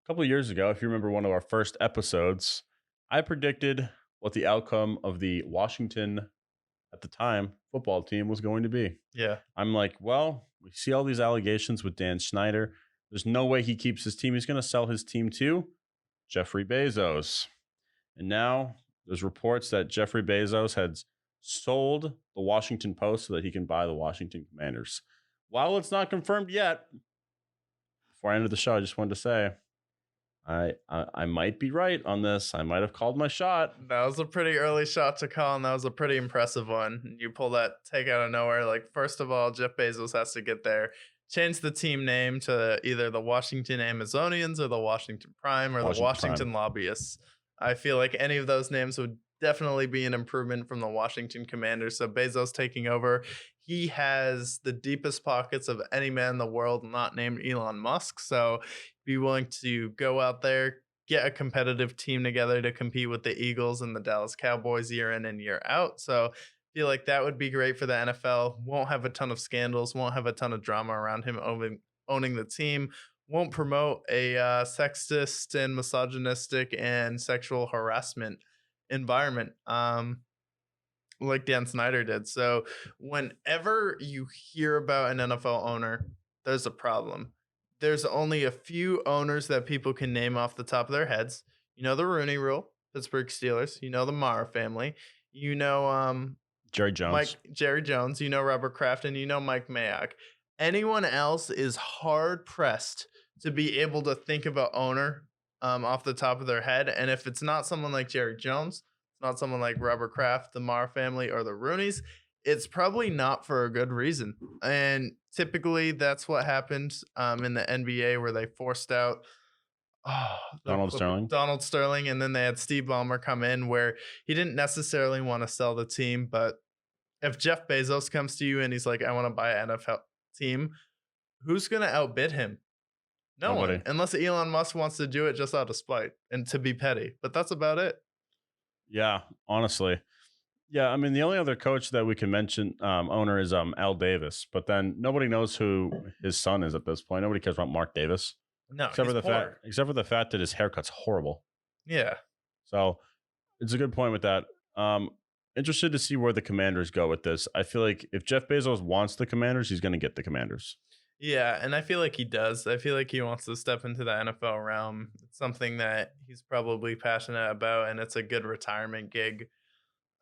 couple of years ago, if you remember one of our first episodes, I predicted what the outcome of the Washington, at the time, football team was going to be. Yeah. I'm like, well, we see all these allegations with Dan Snyder. There's no way he keeps his team. He's going to sell his team to Jeffrey Bezos. And now there's reports that Jeffrey Bezos had sold the Washington Post so that he can buy the Washington Commanders. While it's not confirmed yet, before I ended the show, I just wanted to say I might be right on this. I might have called my shot. That was a pretty early shot to call, and that was a pretty impressive one. You pull that take out of nowhere. Like, first of all, Jeff Bezos has to get there, change the team name to either the Washington Amazonians or the Washington Prime or the Washington Prime. Washington Lobbyists. I feel like any of those names would definitely be an improvement from the Washington Commanders. So Bezos taking over, he has the deepest pockets of any man in the world not named Elon Musk. So be willing to go out there, get a competitive team together to compete with the Eagles and the Dallas Cowboys year in and year out. So I feel like that would be great for the NFL. Won't have a ton of scandals, won't have a ton of drama around him owning the team, won't promote a sexist and misogynistic and sexual harassment environment like Dan Snyder did. So whenever you hear about an NFL owner, there's a problem. There's only a few owners that people can name off the top of their heads. You know the Rooney Rule, Pittsburgh Steelers. You know the Mara family. You know Jerry Jones. Jerry Jones. You know Robert Kraft, and you know Mike Mayock. Anyone else is hard pressed to be able to think of an owner off the top of their head. And if it's not someone like Jerry Jones, it's not someone like Robert Kraft, the Mara family, or the Rooneys, it's probably not for a good reason. And typically that's what happened in the NBA where they forced out Donald Sterling, and then they had Steve Ballmer come in where he didn't necessarily want to sell the team. But if Jeff Bezos comes to you and he's like, I want to buy an NFL team, who's going to outbid him? No Nobody. one, unless Elon Musk wants to do it just out of spite and to be petty. But that's about it. Yeah, honestly. Yeah, I mean, the only other coach that we can mention, owner, is Al Davis. But then nobody knows who his son is at this point. Nobody cares about Mark Davis, No, except he's for the poor. fact that his haircut's horrible. Yeah. So it's a good point with that. Interested to see where the Commanders go with this. I feel like if Jeff Bezos wants the Commanders, he's going to get the Commanders. Yeah, and I feel like he does. I feel like he wants to step into the NFL realm. It's something that he's probably passionate about, and it's a good retirement gig.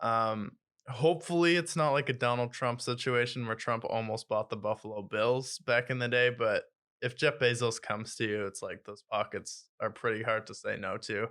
Hopefully it's not like a Donald Trump situation where Trump almost bought the Buffalo Bills back in the day, but if Jeff Bezos comes to you, it's like those pockets are pretty hard to say no to.